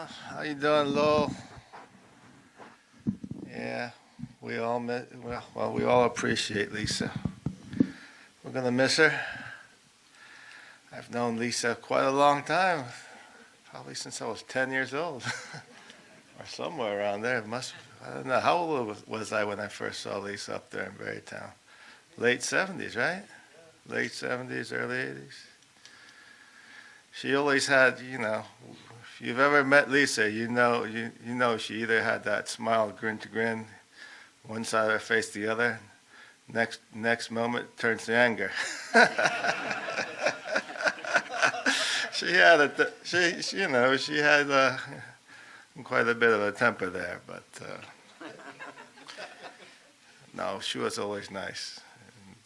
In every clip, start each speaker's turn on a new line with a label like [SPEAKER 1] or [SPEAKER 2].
[SPEAKER 1] How you doing, Lowell? Yeah, we all appreciate Lesa. We're gonna miss her. I've known Lesa quite a long time, probably since I was 10 years old, or somewhere around there. I don't know, how old was I when I first saw Lesa up there in Berrytown? Late 70s, right? Late 70s, early 80s. She always had, if you've ever met Lesa, you know she either had that smile, grin to grin, one side of her face to the other. Next moment turns to anger. She had quite a bit of a temper there, but no, she was always nice.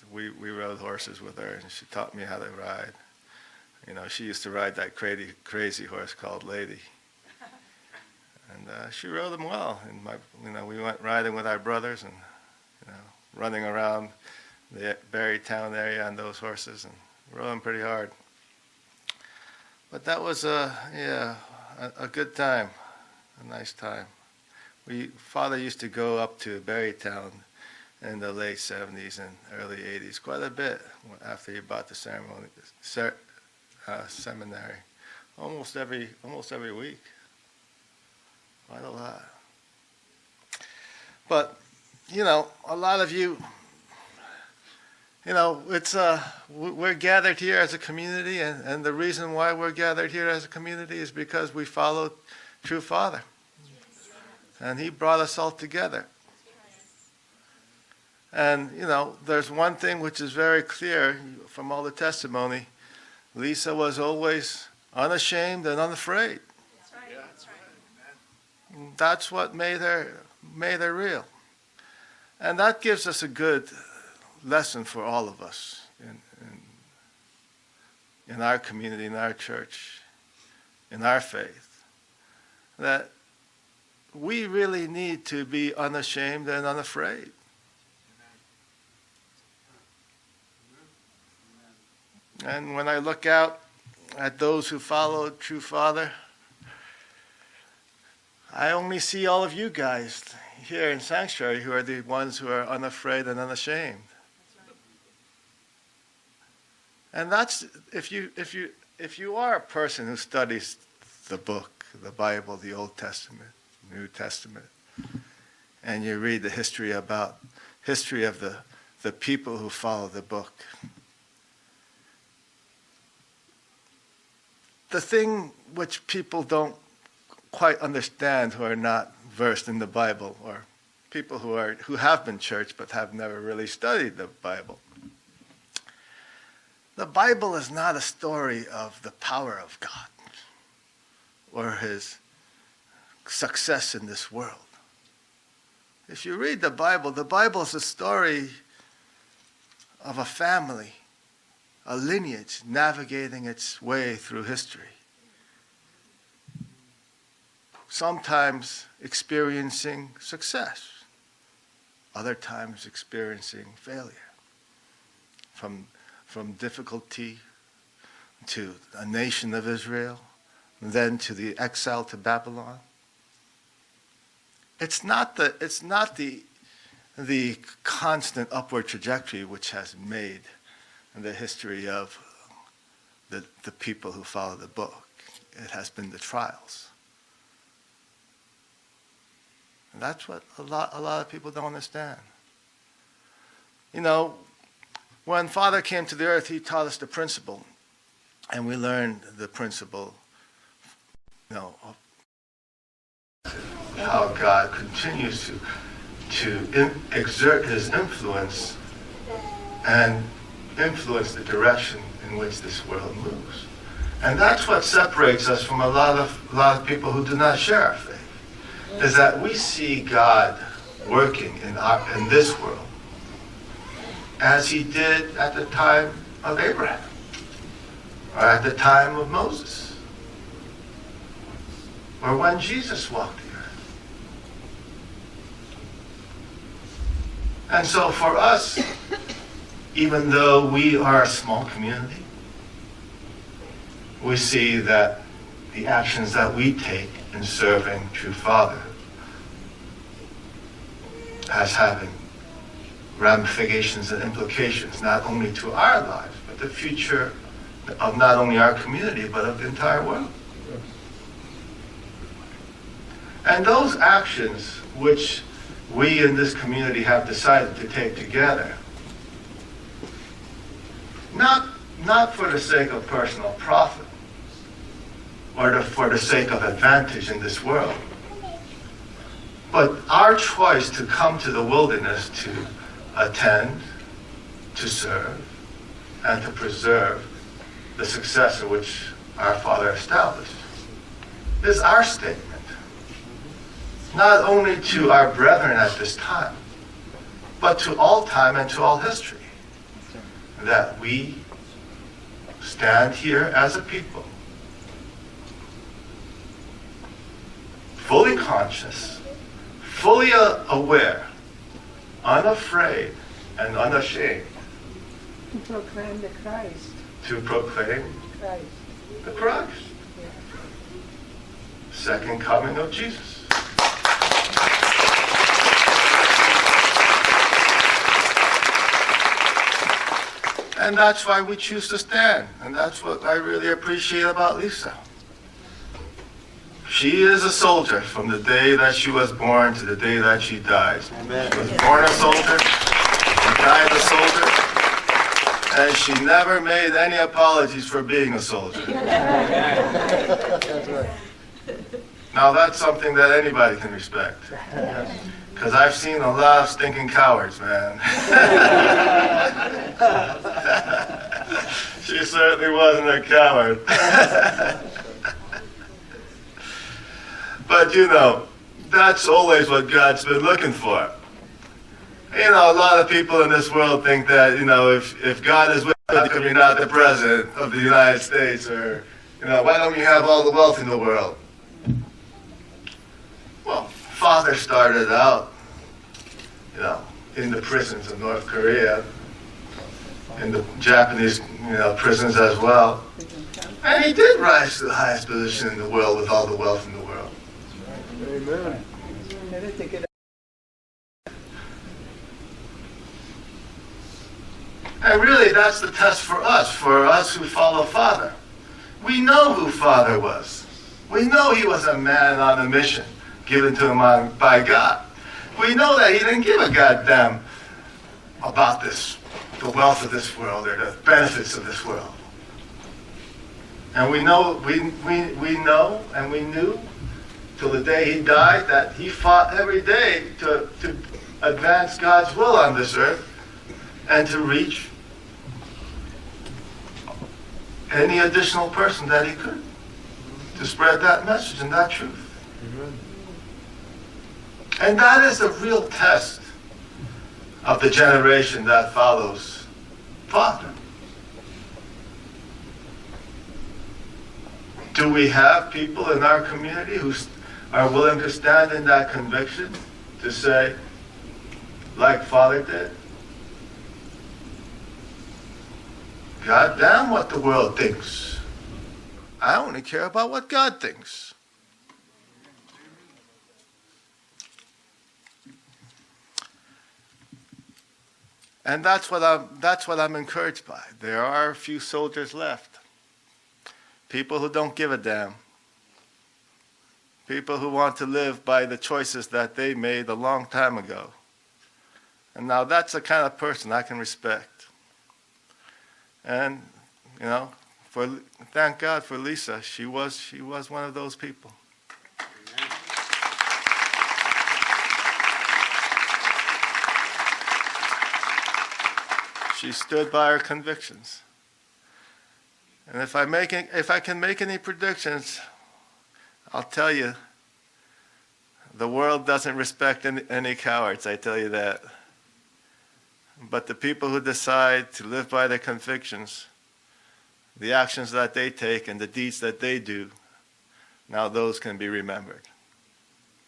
[SPEAKER 1] And we rode horses with her, and she taught me how to ride. She used to ride that crazy horse called Lady, and she rode him well. And we went riding with our brothers, and running around the Berrytown area on those horses, and rode them pretty hard. But that was a good time, a nice time. Father used to go up to Berrytown in the late 70s and early 80s quite a bit after he bought the seminary, almost every week, quite a lot. But a lot of you, it's we're gathered here as a community, and the reason why we're gathered here as a community is because we follow true Father, and He brought us all together. And there's one thing which is very clear from all the testimony. Lesa was always unashamed and unafraid.
[SPEAKER 2] That's right. Yeah. That's right.
[SPEAKER 1] That's what made her real. And that gives us a good lesson for all of us in our community, in our church, in our faith, that we really need to be unashamed and unafraid. And when I look out at those who follow true Father, I only see all of you guys here in Sanctuary who are the ones who are unafraid and unashamed. And that's if you are a person who studies the book, the Bible, the Old Testament, New Testament, and you read the history of the people who follow the book. The thing which people don't quite understand who are not versed in the Bible, or people who have been church but have never really studied the Bible. The Bible is not a story of the power of God or His success in this world. If you read the Bible is a story of a family, a lineage navigating its way through history. Sometimes experiencing success, other times experiencing failure. From difficulty to a nation of Israel, then to the exile to Babylon. It's not the constant upward trajectory which has made the history of the people who follow the book. It has been the trials. And that's what a lot of people don't understand. When Father came to the earth, He taught us the principle, and we learned the principle, of how God continues to exert His influence and influence the direction in which this world moves. And that's what separates us from a lot of people who do not share our faith, is that we see God working in this world as He did at the time of Abraham, or at the time of Moses, or when Jesus walked the earth. And so for us, even though we are a small community, we see that the actions that we take in serving true fatherhood as having ramifications and implications not only to our lives, but the future of not only our community, but of the entire world. And those actions which we in this community have decided to take together, not for the sake of personal profit or for the sake of advantage in this world, but our choice to come to the wilderness to attend, to serve, and to preserve the successor which our Father established is our statement, not only to our brethren at this time, but to all time and to all history, that we stand here as a people, fully conscious, fully aware, unafraid, and unashamed
[SPEAKER 3] To proclaim the Christ.
[SPEAKER 1] to proclaim
[SPEAKER 3] Christ.
[SPEAKER 1] the Christ, second coming of Jesus. And that's why we choose to stand. And that's what I really appreciate about Lesa. She is a soldier from the day that she was born to the day that she dies.
[SPEAKER 4] Amen.
[SPEAKER 1] She was born a soldier, she died a soldier, and she never made any apologies for being a soldier.
[SPEAKER 4] That's right.
[SPEAKER 1] Now that's something that anybody can respect. Because I've seen a lot of stinking cowards, man. She certainly wasn't a coward. But you know, that's always what God's been looking for. You know, a lot of people in this world think that, you know, if God is with you, how come you're not the president of the United States? Or, you know, why don't you have all the wealth in the world? Well, Father started out, you know, in the prisons of North Korea, in the Japanese, you know, prisons as well. And he did rise to the highest position in the world with all the wealth in the world.
[SPEAKER 4] Amen.
[SPEAKER 3] Never take it.
[SPEAKER 1] And really, that's the test for us who follow Father. We know who Father was. We know he was a man on a mission given to him by God. We know that he didn't give a goddamn about the wealth of this world or the benefits of this world. And we know and we knew till the day he died that he fought every day to advance God's will on this earth and to reach any additional person that he could to spread that message and that truth.
[SPEAKER 4] Amen.
[SPEAKER 1] And that is the real test of the generation that follows Father. Do we have people in our community who are willing to stand in that conviction to say, like Father did, God damn what the world thinks. I only care about what God thinks. And that's what I'm encouraged by. There are a few soldiers left. People who don't give a damn. People who want to live by the choices that they made a long time ago. And now that's the kind of person I can respect. And, you know, thank God for Lesa. She was one of those people. She stood by her convictions. And if I can make any predictions, I'll tell you, the world doesn't respect any cowards, I tell you that. But the people who decide to live by their convictions, the actions that they take and the deeds that they do, now those can be remembered.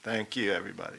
[SPEAKER 1] Thank you, everybody.